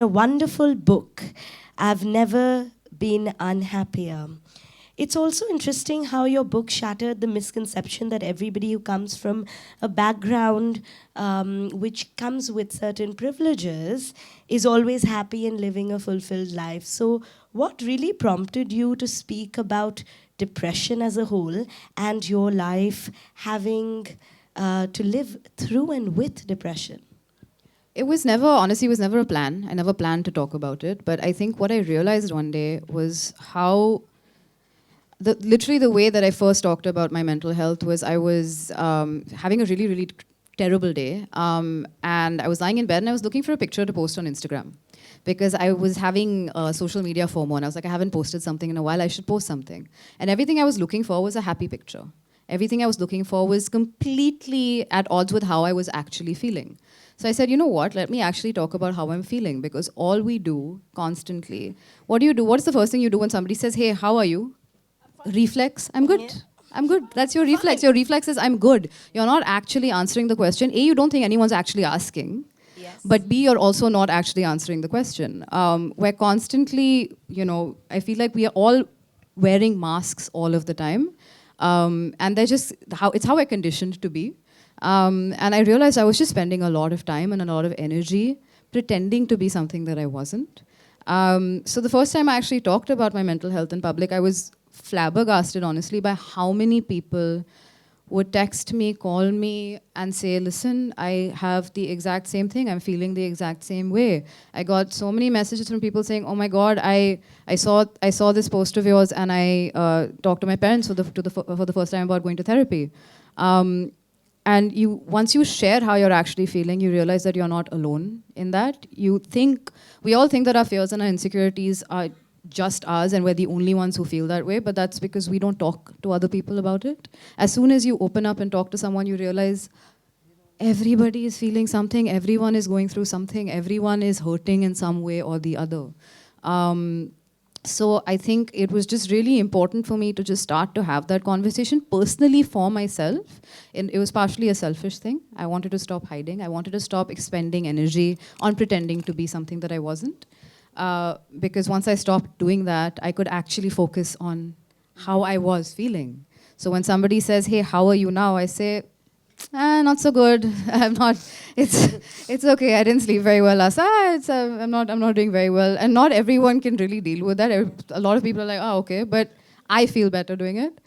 A wonderful book. I've never been unhappier. It's also interesting how your book shattered the misconception that everybody who comes from a background which comes with certain privileges is always happy and living a fulfilled life. So, what really prompted you to speak about depression as a whole and your life having to live through and with depression? It was never, honestly, it was never a plan. I never planned to talk about it. But I think what I realized one day was how, literally the way that I first talked about my mental health was I was having a really, really terrible day. And I was lying in bed and I was looking for a picture to post on Instagram. Because I was having social media FOMO and I was like, I haven't posted something in a while, I should post something. And everything I was looking for was a happy picture. Everything I was looking for was completely at odds with how I was actually feeling. So I said, you know what, let me actually talk about how I'm feeling, because all we do constantly, what do you do? What is the first thing you do when somebody says, hey, how are you? Reflex, I'm good. Yeah. I'm good. That's your reflex. Your reflex is, I'm good. You're not actually answering the question. A, you don't think anyone's actually asking. Yes. But B, you're also not actually answering the question. We're constantly, I feel like we are all wearing masks all of the time. And they're just, it's how we're conditioned to be. And I realized I was just spending a lot of time and a lot of energy pretending to be something that I wasn't. So the first time I actually talked about my mental health in public, I was flabbergasted, honestly, by how many people would text me, call me, and say, listen, I have the exact same thing. I'm feeling the exact same way. I got so many messages from people saying, oh my God, I saw this post of yours and I talked to my parents for the first time about going to therapy. And once you share how you're actually feeling, you realize that you're not alone in that. We all think that our fears and our insecurities are just us and we're the only ones who feel that way, but that's because we don't talk to other people about it. As soon as you open up and talk to someone, you realize everybody is feeling something, everyone is going through something, everyone is hurting in some way or the other. So I think it was just really important for me to just start to have that conversation personally for myself. And it was partially a selfish thing. I wanted to stop hiding. I wanted to stop expending energy on pretending to be something that I wasn't. Because once I stopped doing that, I could actually focus on how I was feeling. So when somebody says, hey, how are you now? I say, not so good. I'm not. It's okay. I didn't sleep very well last night. I'm not doing very well. And not everyone can really deal with that. A lot of people are like, oh, okay, but I feel better doing it.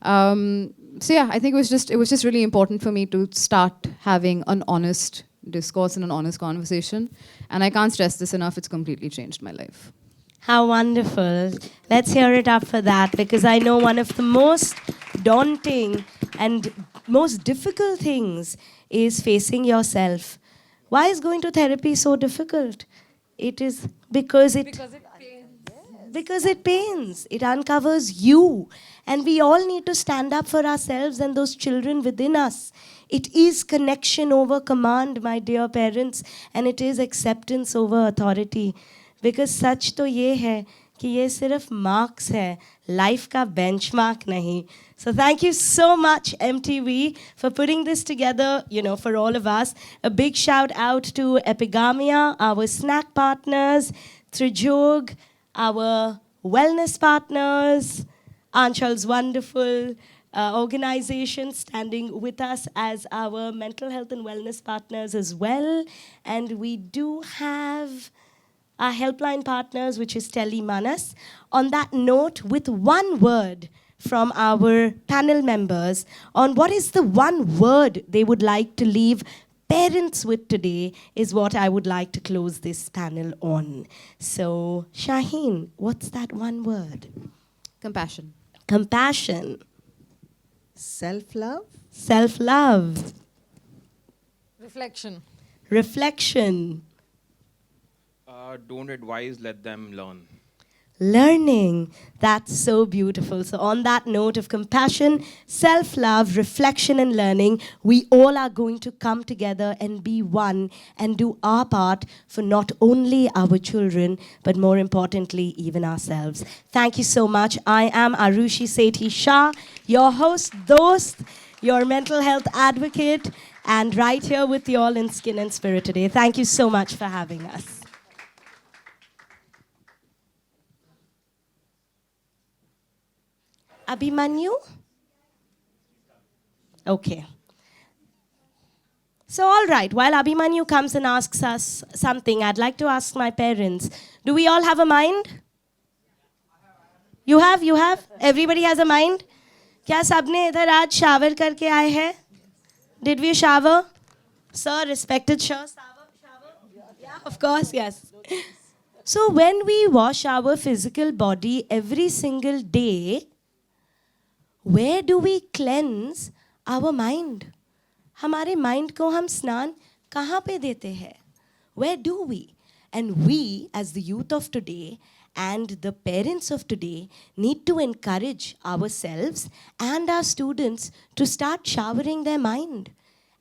So yeah, I think it was just really important for me to start having an honest discourse and an honest conversation. And I can't stress this enough. It's completely changed my life. How wonderful. Let's hear it up for that, because I know one of the most daunting and most difficult things is facing yourself. Why is going to therapy so difficult? It is because it pains. Because it pains. It uncovers you. And we all need to stand up for ourselves and those children within us. It is connection over command, my dear parents, and it is acceptance over authority. Because सच तो ये है कि ये सिर्फ marks है, life का benchmark नहीं. So thank you so much, MTV, for putting this together, for all of us. A big shout out to Epigamia, our snack partners, Trijog, our wellness partners, Anchal's wonderful organization standing with us as our mental health and wellness partners as well. And we do have our helpline partners, which is Telemanas. On that note, with one word from our panel members on what is the one word they would like to leave parents with today is what I would like to close this panel on. So, Shaheen, what's that one word? Compassion. Compassion. Self-love. Self-love. Reflection. Reflection. Don't advise, let them learn. Learning. That's so beautiful. So on that note of compassion, self-love, reflection and learning, we all are going to come together and be one and do our part for not only our children, but more importantly, even ourselves. Thank you so much. I am Arushi Sethi Shah, your host, dost, your mental health advocate, and right here with you all in Skin and Spirit today. Thank you so much for having us. Abhimanyu? Okay. So, all right, while Abhimanyu comes and asks us something, I'd like to ask my parents, do we all have a mind? You have? You have? Everybody has a mind? क्या सबने इधर आज shower करके आए हैं? Did we shower? Sir, respected sir, shower? Yeah, of course, yes. So when we wash our physical body every single day, where do we cleanse our mind? हमारे mind को हम स्नान कहाँ पे देते हैं? Where do we? And we, as the youth of today and the parents of today, need to encourage ourselves and our students to start showering their mind.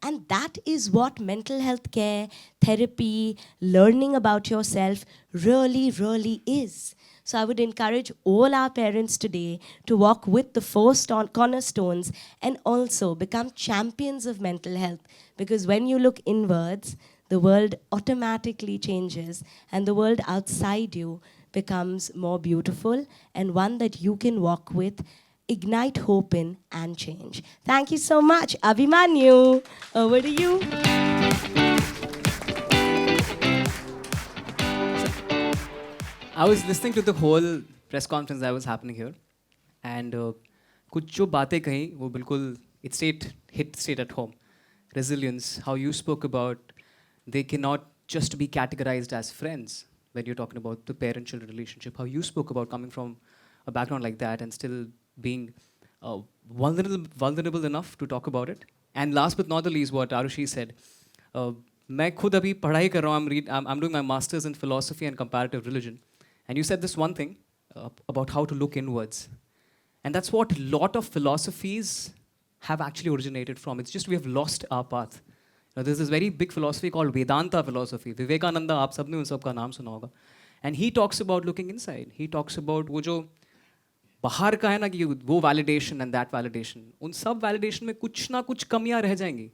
And that is what mental health care, therapy, learning about yourself really, really is. So I would encourage all our parents today to walk with the four cornerstones and also become champions of mental health. Because when you look inwards, the world automatically changes and the world outside you becomes more beautiful and one that you can walk with, ignite hope in, and change. Thank you so much. Abhimanyu, over to you. I was listening to the whole press conference that was happening here, and कुछ जो बातें कही वो बिल्कुल it hit straight at home. Resilience, how you spoke about they cannot just be categorized as friends when you're talking about the parent-children relationship. How you spoke about coming from a background like that and still being vulnerable enough to talk about it. And last but not the least, what Arushi said. मैं खुद अभी पढ़ाई कर रहा हूँ. I'm doing my masters in philosophy and comparative religion. And you said this one thing about how to look inwards. And that's what a lot of philosophies have actually originated from. It's just we have lost our path. There's this very big philosophy called Vedanta philosophy. Vivekananda, आप सबने उन सब का नाम सुना होगा. And he talks about looking inside. He talks about वो जो बाहर का है ना कि वो validation and that validation. उन सब validation में कुछ ना कुछ कमियाँ रह जाएंगी.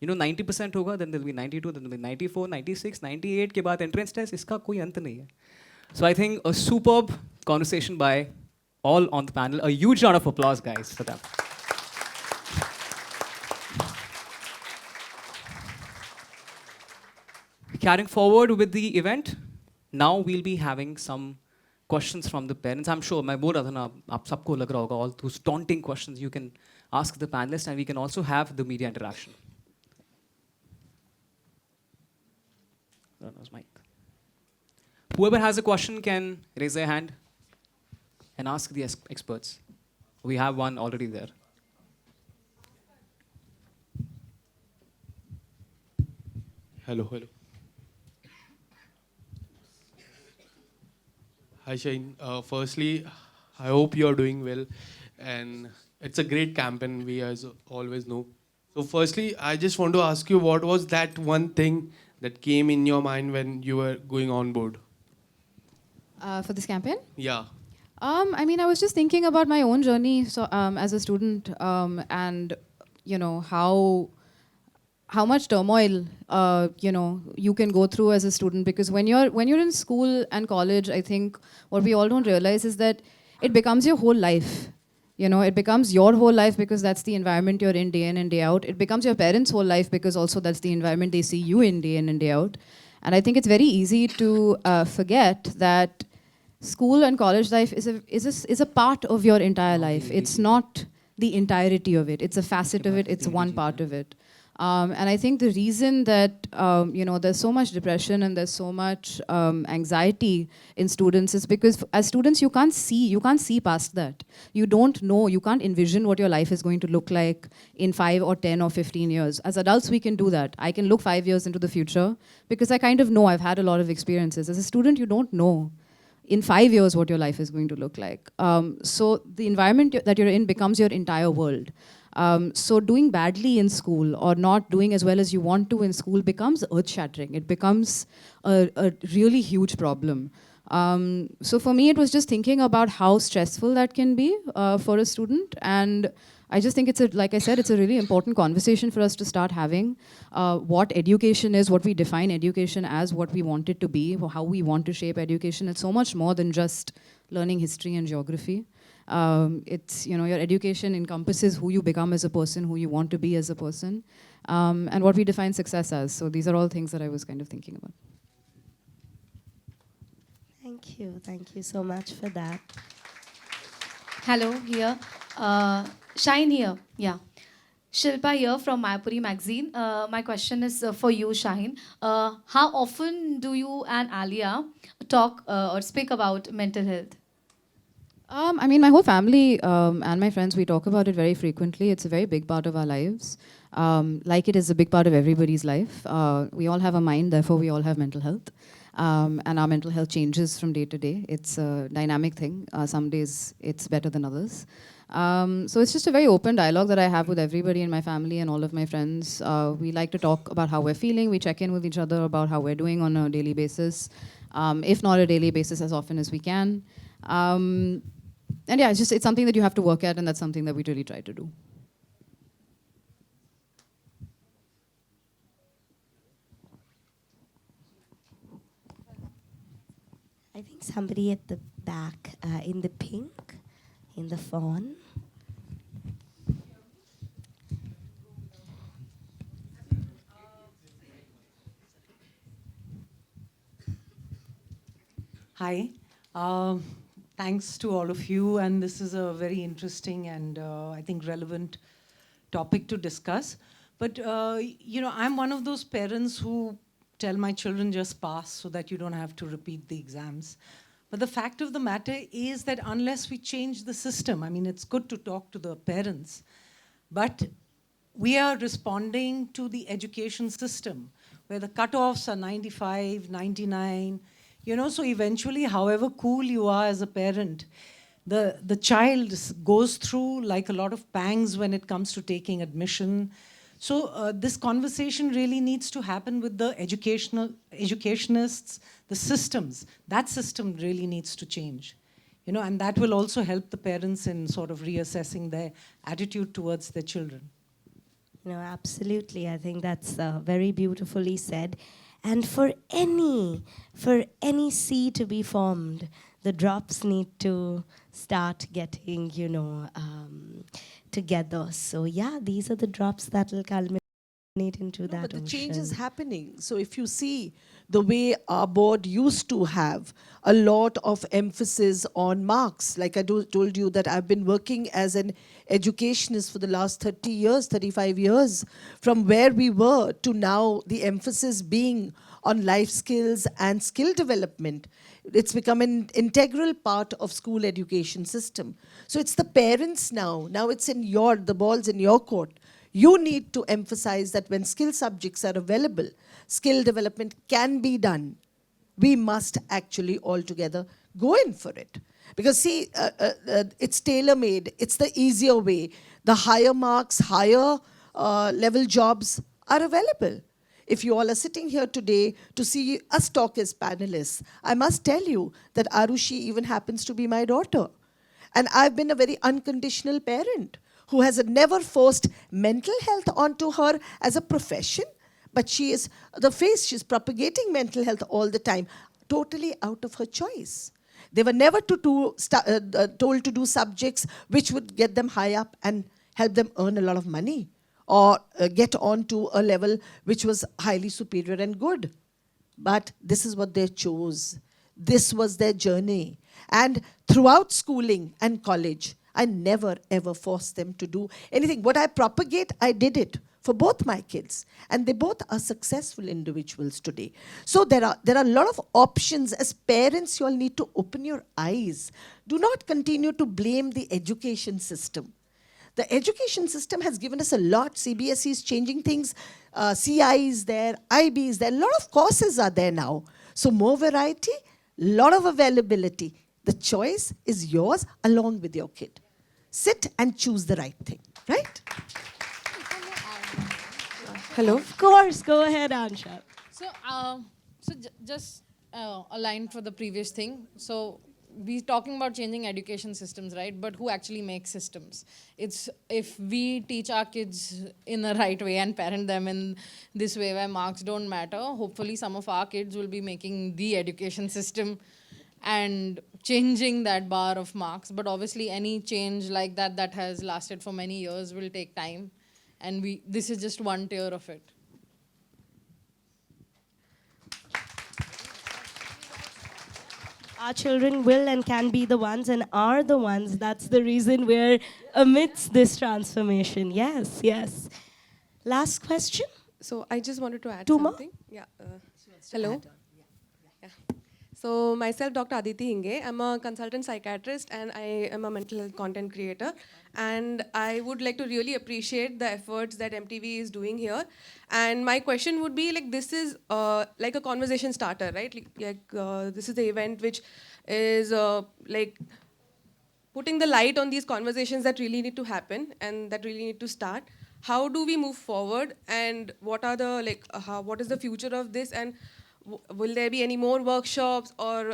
90% होगा, then there'll be 92, then there'll be 94, 96, 98 के बाद entrance test. इसका कोई अंत नहीं है. So I think a superb conversation by all on the panel. A huge round of applause, guys, for that. Carrying forward with the event, now we'll be having some questions from the parents. I'm sure, मैं बोल रहा था ना, आप सबको लग रहा होगा, all those daunting questions you can ask the panelists, and we can also have the media interaction. Mic. Whoever has a question can raise their hand and ask the experts. We have one already there. Hello. Hi Shaheen. Firstly, I hope you are doing well, and it's a great campaign, we as always know. So firstly, I just want to ask you, what was that one thing that came in your mind when you were going on board? For this campaign? Yeah. I mean, I was just thinking about my own journey as a student, and how much turmoil you can go through as a student, because when you're in school and college, I think what we all don't realize is that it becomes your whole life. It becomes your whole life because that's the environment you're in day in and day out. It becomes your parents' whole life because also that's the environment they see you in day in and day out. And I think it's very easy to forget that school and college life is a part of your entire life. It's not the entirety of it. It's a facet of it. It's one part of it. And I think the reason that there's so much depression and there's so much anxiety in students is because as students you can't see past that. You don't know, you can't envision what your life is going to look like in 5 or 10 or 15 years. As adults we can do that. I can look 5 years into the future because I kind of know, I've had a lot of experiences. As a student you don't know in 5 years what your life is going to look like. So the environment that you're in becomes your entire world. So doing badly in school or not doing as well as you want to in school becomes earth-shattering. It becomes a really huge problem. So for me, it was just thinking about how stressful that can be for a student. And I just think like I said, it's a really important conversation for us to start having. What education is, what we define education as, what we want it to be, how we want to shape education. It's so much more than just learning history and geography. It's, your education encompasses who you become as a person, who you want to be as a person, and what we define success as. So these are all things that I was kind of thinking about. Thank you so much for that. Hello, here. Shine here. Yeah. Shilpa here from Mayapuri magazine. My question is for you, Shaheen. How often do you and Alia talk or speak about mental health? I mean, my whole family and my friends, we talk about it very frequently. It's a very big part of our lives. Like it is a big part of everybody's life. We all have a mind, therefore we all have mental health. And our mental health changes from day to day. It's a dynamic thing. Some days it's better than others. So it's just a very open dialogue that I have with everybody in my family and all of my friends. We like to talk about how we're feeling. We check in with each other about how we're doing on a daily basis. If not a daily basis, as often as we can. And yeah, it's something that you have to work at, and that's something that we really try to do. I think somebody at the back, in the pink, in the fawn. Hi. Thanks to all of you, and this is a very interesting and I think relevant topic to discuss. But I'm one of those parents who tell my children just pass so that you don't have to repeat the exams. But the fact of the matter is that unless we change the system, I mean, it's good to talk to the parents, but we are responding to the education system where the cutoffs are 95, 99. So eventually, however cool you are as a parent, the child goes through like a lot of pangs when it comes to taking admission. So this conversation really needs to happen with the educationists, the systems. That system really needs to change. And that will also help the parents in sort of reassessing their attitude towards their children. Absolutely. I think that's very beautifully said. And for any sea to be formed, the drops need to start getting, together. So yeah, these are the drops that will culminate into that But the ocean. change is happening. So if you see the way our board used to have a lot of emphasis on marks, like I told you that I've been working as an educationist for the last 30 years, 35 years, from where we were to now the emphasis being on life skills and skill development. It's become an integral part of school education system. So it's the parents now. Now it's the ball's in your court. You need to emphasize that when skill subjects are available, skill development can be done. We must actually all together go in for it. Because see, it's tailor-made. It's the easier way. The higher marks, higher level jobs are available. If you all are sitting here today to see us talk as panelists, I must tell you that Arushi even happens to be my daughter. And I've been a very unconditional parent who has never forced mental health onto her as a profession, but she's propagating mental health all the time, totally out of her choice. They were never told to do subjects which would get them high up and help them earn a lot of money or get on to a level which was highly superior and good. But this is what they chose. This was their journey. And throughout schooling and college, I never ever forced them to do anything. What I propagate, I did it for both my kids. And they both are successful individuals today. So there are a lot of options. As parents, you all need to open your eyes. Do not continue to blame the education system. The education system has given us a lot. CBSE is changing things. CI is there, IB is there. A lot of courses are there now. So more variety, lot of availability. The choice is yours along with your kid. Sit and choose the right thing, right? Hello? Of course, go ahead, Ansha. So, just a line for the previous thing. So, we're talking about changing education systems, right? But who actually makes systems? It's if we teach our kids in the right way and parent them in this way where marks don't matter, hopefully some of our kids will be making the education system. and changing that bar of marks. But obviously, any change like that that has lasted for many years will take time, and this is just one tier of it. Our children will and can be the ones and are the ones. That's the reason we're amidst this transformation. Yes, yes. Last question. So I just wanted to add Two more? something. Yeah. Hello. Yeah. So myself, Dr. Aditi Hinge. I'm a consultant psychiatrist and I am a mental health content creator. And I would like to really appreciate the efforts that MTV is doing here. And my question would be like, this is like a conversation starter, right? This is the event which is like putting the light on these conversations that really need to happen and that really need to start. How do we move forward, and what are the what is the future of this, and will there be any more workshops, or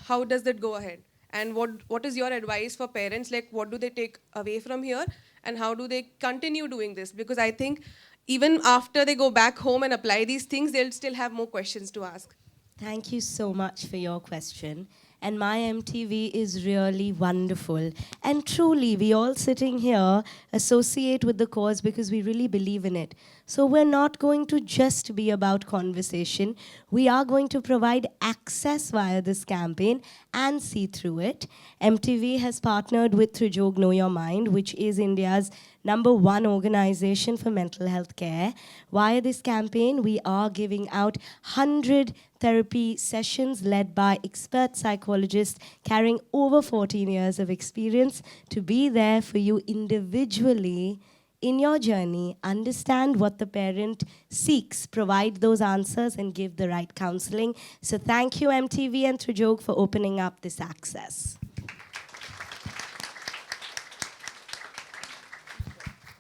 how does that go ahead? And what is your advice for parents? Like, what do they take away from here, and how do they continue doing this? Because I think even after they go back home and apply these things, they'll still have more questions to ask. Thank you so much for your question. And my MTV is really wonderful. And truly, we all sitting here associate with the cause because we really believe in it. So we're not going to just be about conversation. We are going to provide access via this campaign and see through it. MTV has partnered with Trijog Know Your Mind, which is India's #1 organization for mental health care. Via this campaign, we are giving out 100 therapy sessions led by expert psychologists carrying over 14 years of experience to be there for you individually in your journey, understand what the parent seeks, provide those answers, and give the right counseling. So thank you, MTV and Trijog, for opening up this access.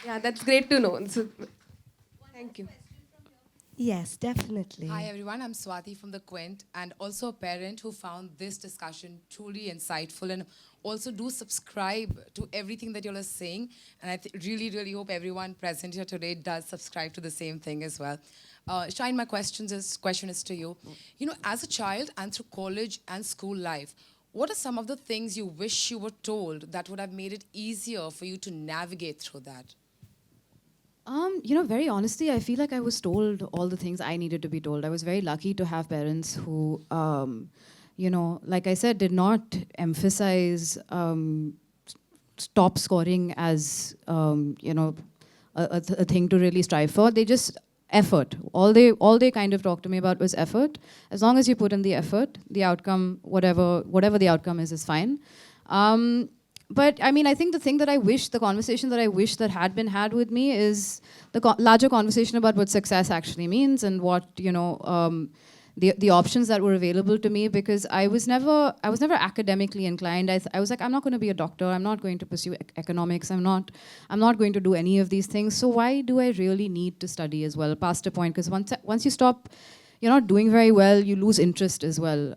Yeah, that's great to know. So, thank you. Yes, definitely. Hi everyone, I'm Swati from the Quint and also a parent who found this discussion truly insightful, and also do subscribe to everything that you all are saying, and I really, really hope everyone present here today does subscribe to the same thing as well. Shaheen, my question is to you. You know, as a child and through college and school life, what are some of the things you wish you were told that would have made it easier for you to navigate through that? You know, very honestly, I feel like I was told all the things I needed to be told. I was very lucky to have parents who, you know, like I said, did not emphasize top scoring as, you know, a thing to really strive for. They just effort. All they kind of talked to me about was effort. As long as you put in the effort, the outcome, whatever the outcome is fine. But I mean, I think the conversation that I wish that had been had with me is the larger conversation about what success actually means and what, you know, the options that were available to me, because I was never academically inclined. I was like, I'm not going to be a doctor. I'm not going to pursue economics. I'm not going to do any of these things. So why do I really need to study as well? Past a point, because once you stop, you're not doing very well, you lose interest as well.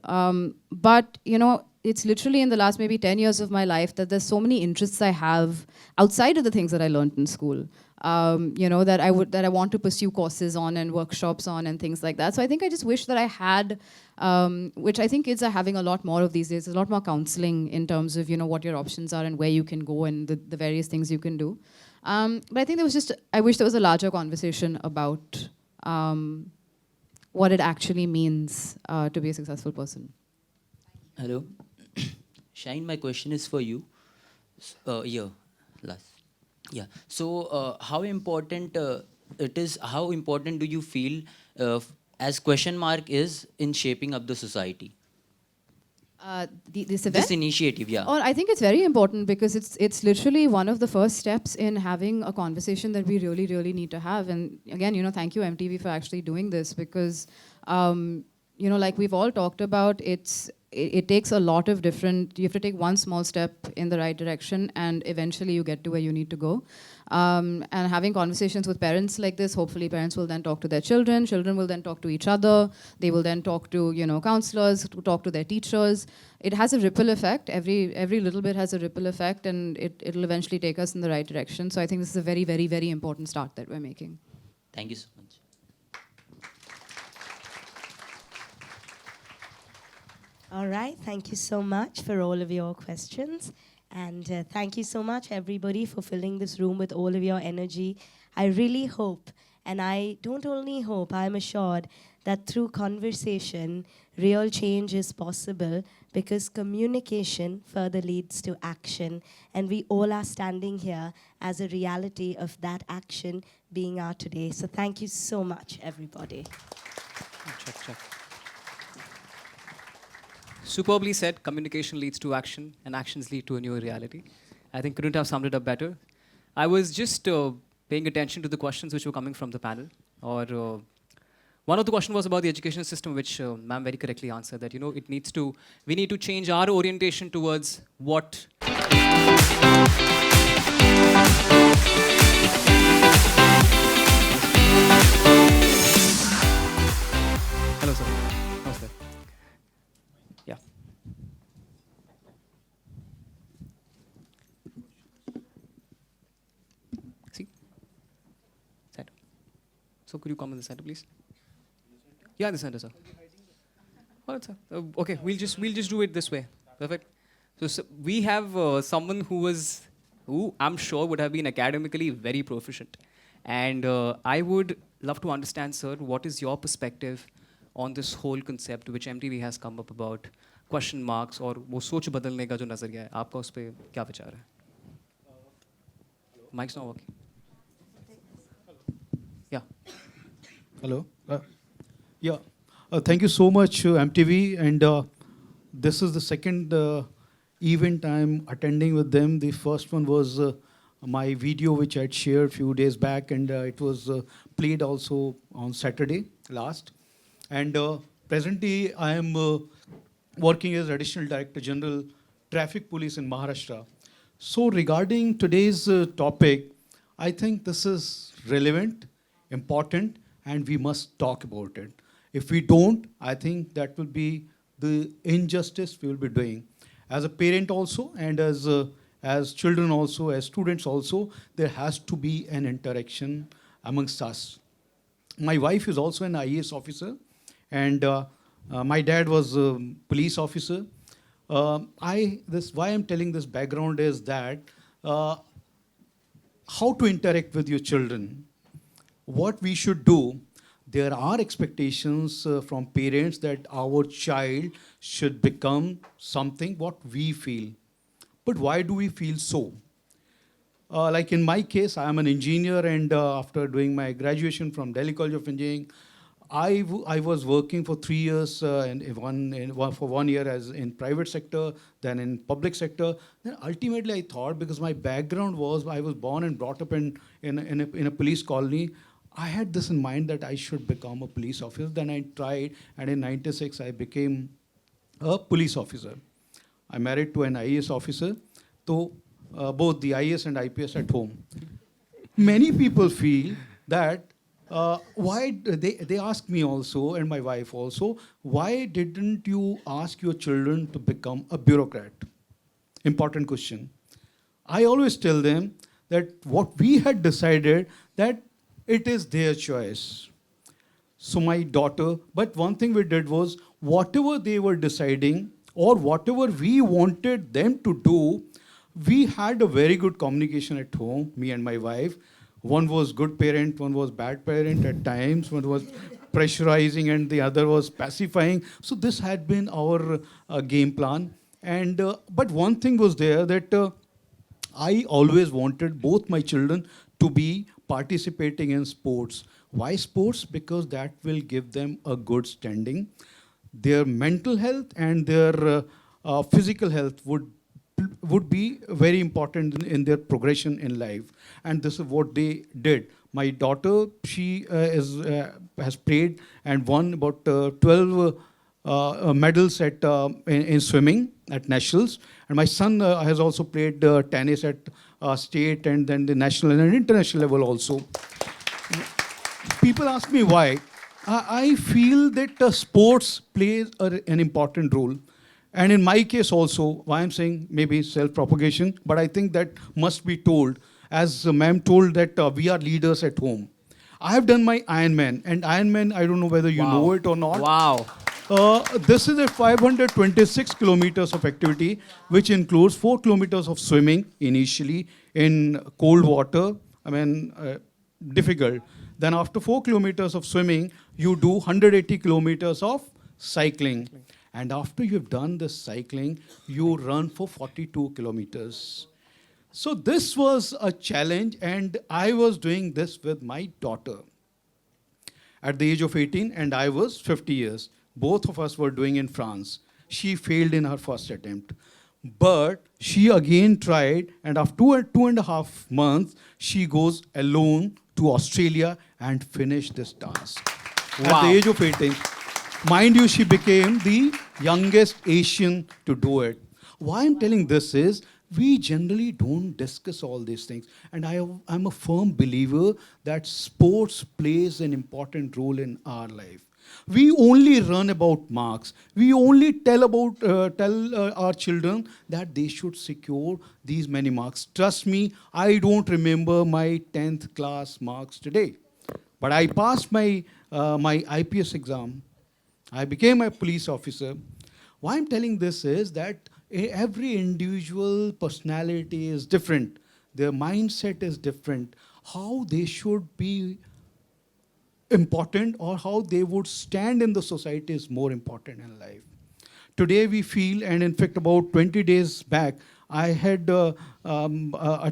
But, you know, it's literally in the last maybe 10 years of my life that there's so many interests I have outside of the things that I learned in school, you know, that I want to pursue courses on and workshops on and things like that. So I think I just wish that I had, which I think kids are having a lot more of these days, a lot more counseling in terms of, you know, what your options are and where you can go and the various things you can do. But I think I wish there was a larger conversation about what it actually means to be a successful person. Hello. Shaheen, my question is for you. Yeah. So, how important how important do you feel as question mark is in shaping up the society? This event? This initiative, yeah. Oh, I think it's very important because it's literally one of the first steps in having a conversation that we really, really need to have. And again, you know, thank you MTV for actually doing this, because, you know, like we've all talked about, it takes a lot of different, you have to take one small step in the right direction and eventually you get to where you need to go. And having conversations with parents like this, hopefully parents will then talk to their children will then talk to each other, they will then talk to, you know, counselors, to talk to their teachers. It has a ripple effect, every little bit has a ripple effect, and it'll eventually take us in the right direction. So I think this is a very, very, very important start that we're making. Thank you so much. All right. Thank you so much for all of your questions. And thank you so much, everybody, for filling this room with all of your energy. I really hope, and I don't only hope, I'm assured that through conversation, real change is possible because communication further leads to action. And we all are standing here as a reality of that action being our today. So thank you so much, everybody. Check. Superbly said, communication leads to action, and actions lead to a new reality. I think couldn't have summed it up better. I was just paying attention to the questions which were coming from the panel. One of the questions was about the education system, which ma'am very correctly answered that, we need to change our orientation towards what. Hello, sir. Namaste. Yeah. See? Center. So could you come in the center, please? Yeah, in the center, sir. All right, sir. Okay, we'll just do it this way. Perfect. So we have someone who I'm sure would have been academically very proficient, and I would love to understand, sir, what is your perspective on this whole concept which MTV has come up about question marks और वो सोच बदलने का जो नजरिया है आपका उस पे क्या विचार है? Mic's not working. Yeah. Hello. Yeah. Thank you so much, MTV. And this is the second event I'm attending with them. The first one was my video, which I'd shared a few days back, and it was played also on Saturday last. And presently, I am working as Additional Director General, Traffic Police in Maharashtra. So regarding today's topic, I think this is relevant, important, and we must talk about it. If we don't, I think that will be the injustice we will be doing. As a parent also, and as children also, as students also, there has to be an interaction amongst us. My wife is also an IAS officer, and my dad was a police officer. Why I'm telling this background is that how to interact with your children, what we should do. There are expectations from parents that our child should become something what we feel. But why do we feel so? Like in my case, I am an engineer, and after doing my graduation from Delhi College of Engineering, I was working for 3 years for 1 year as in private sector, then in public sector. Then ultimately I thought, because my background was, I was born and brought up in a police colony, I had this in mind that I should become a police officer. Then I tried, and in '96 I became a police officer. I married to an IAS officer, so both the IAS and IPS at home. Many people feel that why they ask me also, and my wife also, why didn't you ask your children to become a bureaucrat? Important question. I always tell them that what we had decided that it is their choice. So my daughter, but one thing we did was, whatever they were deciding or whatever we wanted them to do, we had a very good communication at home, me and my wife. One was good parent, one was bad parent at times, one was pressurizing and the other was pacifying. So this had been our game plan. And but one thing was there that I always wanted both my children to be participating in sports. Why sports? Because that will give them a good standing. Their mental health and their physical health would be very important in their progression in life. And this is what they did. My daughter, she has played and won about 12 medals in swimming at nationals. And my son has also played tennis at state and then the national and international level also. People ask me why. I feel that sports plays an important role. And in my case also, why I'm saying maybe self-propagation, but I think that must be told. As ma'am told that we are leaders at home. I have done my Ironman, and Ironman, I don't know whether you know it or not. Wow. This is a 526 kilometers of activity, which includes 4 kilometers of swimming initially in cold water. Difficult. Then after 4 kilometers of swimming, you do 180 kilometers of cycling. And after you've done this cycling, you run for 42 kilometers. So this was a challenge, and I was doing this with my daughter at the age of 18, and I was 50 years. Both of us were doing in France. She failed in her first attempt. But she again tried, and after 2.5 months, she goes alone to Australia and finished this task. At the age of 18. Mind you, she became the youngest Asian to do it. Why I'm telling this is, we generally don't discuss all these things. And I'm a firm believer that sports plays an important role in our life. We only run about marks. We only tell our children that they should secure these many marks. Trust me, I don't remember my 10th class marks today. But I passed my IPS exam. I became a police officer. Why I'm telling this is that every individual personality is different. Their mindset is different. How they should be important or how they would stand in the society is more important in life. Today we feel, and in fact about 20 days back, I had a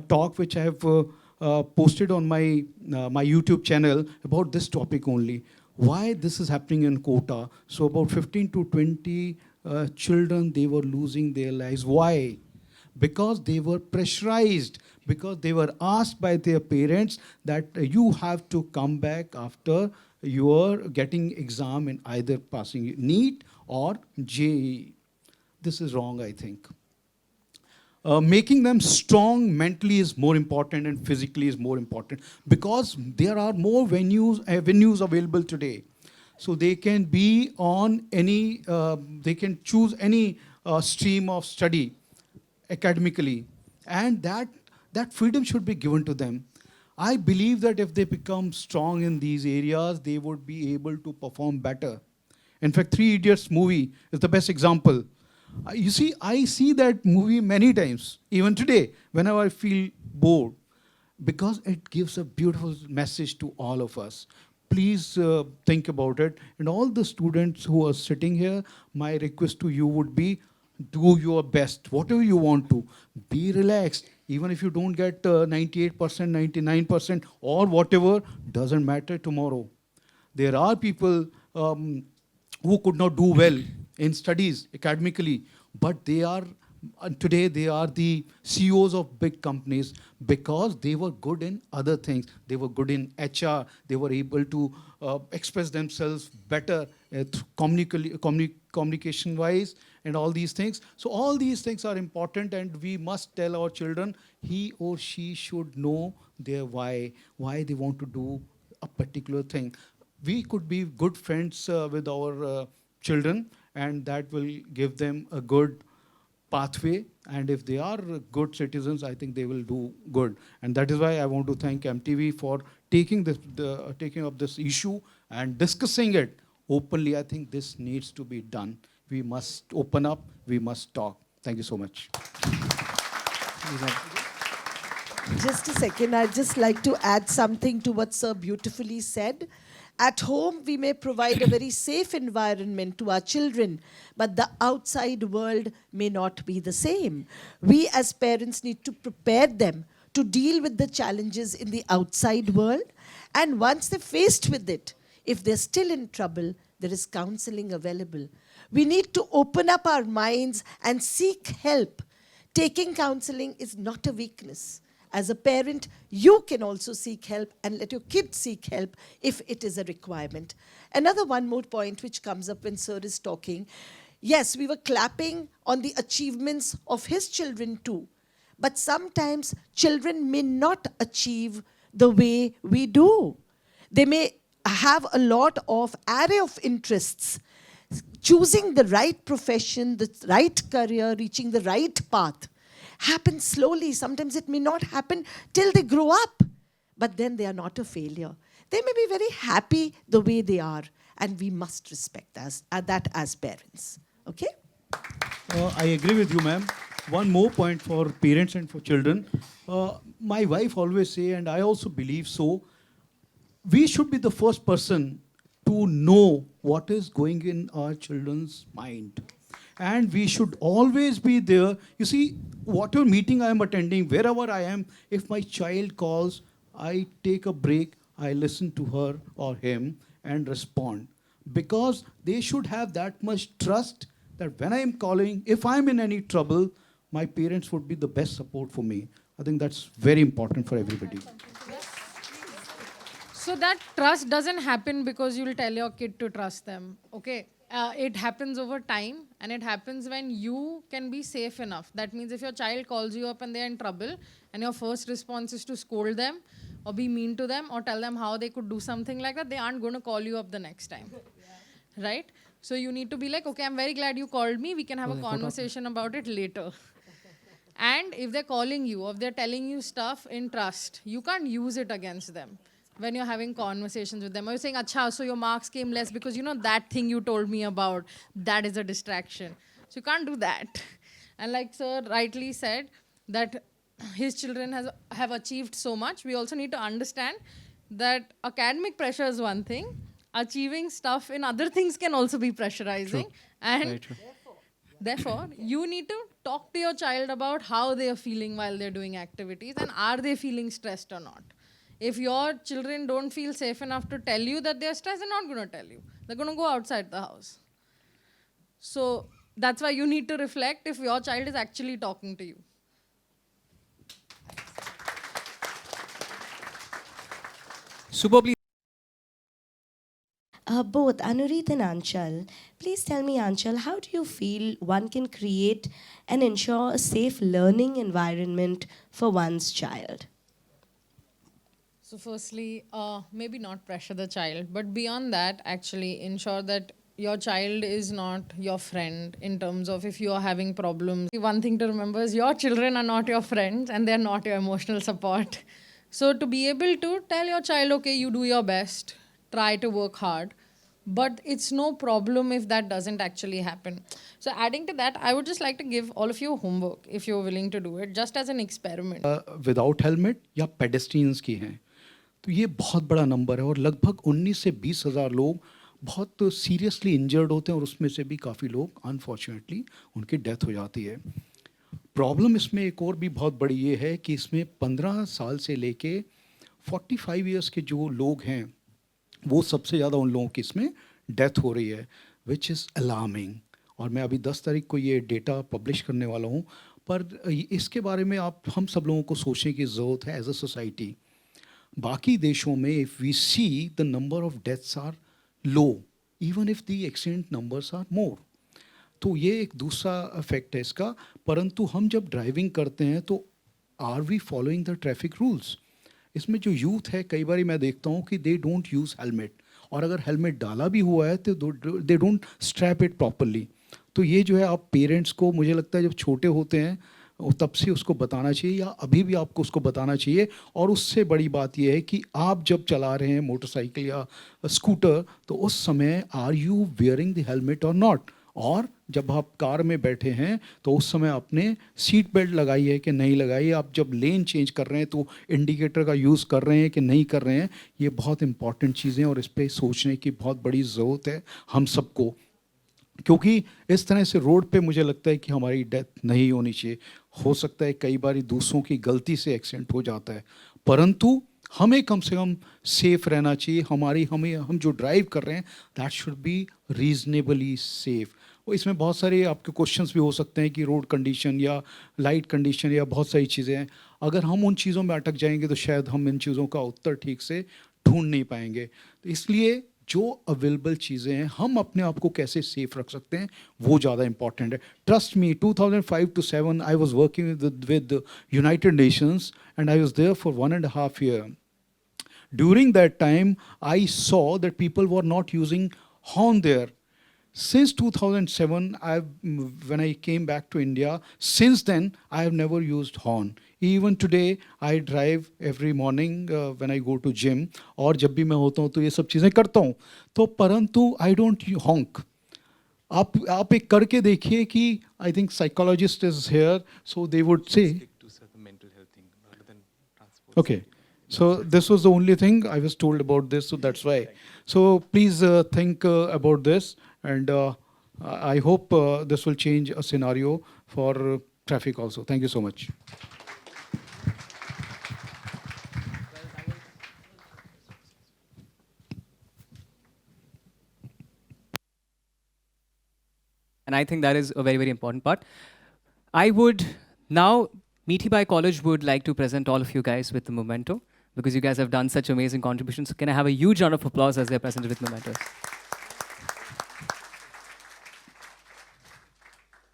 talk which I have posted on my YouTube channel about this topic only. Why this is happening in Kota. So about 15 to 20 children, they were losing their lives. Why? Because they were pressurized, because they were asked by their parents that you have to come back after you are getting exam in either passing NEET or JEE. This is wrong, I think. Making them strong mentally is more important and physically is more important, because there are more venues available today. So they can be on any, they can choose any stream of study academically, and that freedom should be given to them. I believe that if they become strong in these areas, they would be able to perform better. In fact, Three Idiots movie is the best example. You see, I see that movie many times, even today, whenever I feel bored, because it gives a beautiful message to all of us. Please think about it. And all the students who are sitting here, my request to you would be, do your best, whatever you want to. Be relaxed. Even if you don't get 98%, 99%, or whatever, doesn't matter tomorrow. There are people who could not do well in studies academically, but they are today they are the CEOs of big companies because they were good in other things. They were good in HR. They were able to express themselves better communication-wise and all these things. So all these things are important, and we must tell our children he or she should know their why they want to do a particular thing. We could be good friends with our children, and that will give them a good pathway, and if they are good citizens, I think they will do good. And that is why I want to thank MTV for taking up this issue and discussing it openly. I think this needs to be done. We must open up, we must talk. Thank you so much. Just a second, I'd just like to add something to what Sir beautifully said. At home, we may provide a very safe environment to our children, but the outside world may not be the same. We as parents need to prepare them to deal with the challenges in the outside world. And once they're faced with it, if they're still in trouble, there is counseling available. We need to open up our minds and seek help. Taking counseling is not a weakness. As a parent, you can also seek help and let your kids seek help if it is a requirement. Another one more point which comes up when Sir is talking. Yes, we were clapping on the achievements of his children too. But sometimes children may not achieve the way we do. They may have a lot of array of interests. Choosing the right profession, the right career, reaching the right path happens slowly. Sometimes it may not happen till they grow up, but then they are not a failure. They may be very happy the way they are. and we must respect that as parents. Okay? I agree with you, ma'am. One more point for parents and for children. My wife always say, and I also believe so, we should be the first person to know what is going in our children's mind. And we should always be there. You see, whatever meeting I am attending, wherever I am, if my child calls, I take a break, I listen to her or him and respond. Because they should have that much trust that when I am calling, if I'm in any trouble, my parents would be the best support for me. I think that's very important for everybody. So that trust doesn't happen because you'll tell your kid to trust them, okay? It happens over time, and it happens when you can be safe enough. That means if your child calls you up and they're in trouble, and your first response is to scold them, or be mean to them, or tell them how they could do something like that, they aren't going to call you up the next time, right? So you need to be like, okay, I'm very glad you called me. We can have a conversation about it later. And if they're calling you, or if they're telling you stuff in trust, you can't use it against them when you're having conversations with them. Or you're saying, acha, so your marks came less because, you know, that thing you told me about, that is a distraction. So you can't do that. And like sir rightly said, that his children have achieved so much, we also need to understand that academic pressure is one thing, achieving stuff in other things can also be pressurizing. True. And Very true. therefore, you need to talk to your child about how they are feeling while they're doing activities, and are they feeling stressed or not. If your children don't feel safe enough to tell you that they're stressed, they're not going to tell you. They're going to go outside the house. So that's why you need to reflect if your child is actually talking to you. Superbly. Both Anurit and Anchal, please tell me, Anchal, how do you feel one can create and ensure a safe learning environment for one's child? So firstly, maybe not pressure the child, but beyond that, actually ensure that your child is not your friend in terms of if you are having problems. One thing to remember is your children are not your friends and they're not your emotional support. So to be able to tell your child, okay, you do your best, try to work hard, but it's no problem if that doesn't actually happen. So adding to that, I would just like to give all of you homework if you're willing to do it, just as an experiment. Without helmet या pedestrians की हैं, तो ये बहुत बड़ा number है और लगभग 19 से 20 हज़ार लोग बहुत सीरियसली इंजर्ड होते हैं और उसमें से भी काफ़ी लोग अनफॉर्चुनेटली उनकी डेथ हो जाती है. प्रॉब्लम इसमें एक और भी बहुत बड़ी ये है कि इसमें 15 साल से लेके 45 इयर्स के जो लोग हैं वो सबसे ज़्यादा उन लोगों की इसमें डेथ हो रही है, विच इज़ अलार्मिंग. और मैं अभी 10 तारीख को ये डेटा पब्लिश करने वाला हूँ, पर इसके बारे में हम सब लोगों को सोचने की ज़रूरत है एज अ सोसाइटी. बाकी देशों में if we see the number of deaths are low even if the accident numbers are more. तो ये एक दूसरा इफेक्ट है इसका. परंतु हम जब ड्राइविंग करते हैं तो are we following the traffic rules. इसमें जो यूथ है कई बार मैं देखता हूँ कि दे डोंट यूज़ हेलमेट, और अगर हेलमेट डाला भी हुआ है तो they don't strap it properly. तो ये जो है आप पेरेंट्स को मुझे लगता है जब छोटे होते हैं तब से उसको बताना चाहिए या अभी भी आपको उसको बताना चाहिए. और उससे बड़ी बात यह है कि आप जब चला रहे हैं मोटरसाइकिल या स्कूटर तो उस समय are you wearing the helmet और नॉट. और जब आप कार में बैठे हैं तो उस समय आपने सीट बेल्ट लगाई है कि नहीं लगाई है. आप जब लेन चेंज कर रहे हैं तो इंडिकेटर का यूज़ कर रहे हैं कि नहीं कर रहे हैं. ये बहुत इंपॉर्टेंट चीज़ें और इस पर सोचने की बहुत बड़ी ज़रूरत है हम सबको, क्योंकि इस तरह से रोड पे मुझे लगता है कि हमारी डेथ नहीं होनी चाहिए. हो सकता है कई बार दूसरों की गलती से एक्सीडेंट हो जाता है, परंतु हमें कम से कम सेफ रहना चाहिए. हम जो ड्राइव कर रहे हैं that should be reasonably safe. इसमें बहुत सारे आपके क्वेश्चंस भी हो सकते हैं कि रोड कंडीशन या लाइट कंडीशन या बहुत सारी चीज़ें हैं. अगर हम उन चीज़ों में अटक जाएंगे तो शायद हम इन चीज़ों का उत्तर ठीक से ढूंढ नहीं पाएंगे. तो इसलिए जो अवेलेबल चीज़ें हैं हम अपने आप को कैसे सेफ रख सकते हैं वो ज़्यादा इंपॉर्टेंट है. Trust me 2005 to 7 I was working with United Nations and I was there for 1.5 years. During that time I saw that people were not using horn there. Since 2007, when I came back to India, since then, I have never used horn. Even today, I drive every morning when I go to gym. और जब भी मैं होता हूँ तो ये सब चीज़ें करता हूँ. तो परंतु I don't honk. आप एक करके देखिए कि I think psychologist is here, so they would say. Okay. So this was the only thing I was told about this, so that's why. So please think about this, and I hope this will change a scenario for traffic also. Thank you so much. And I think that is a very, very important part. I would now, Meethi College would like to present all of you guys with the memento, because you guys have done such amazing contributions. So can I have a huge round of applause as they're presented with mementos?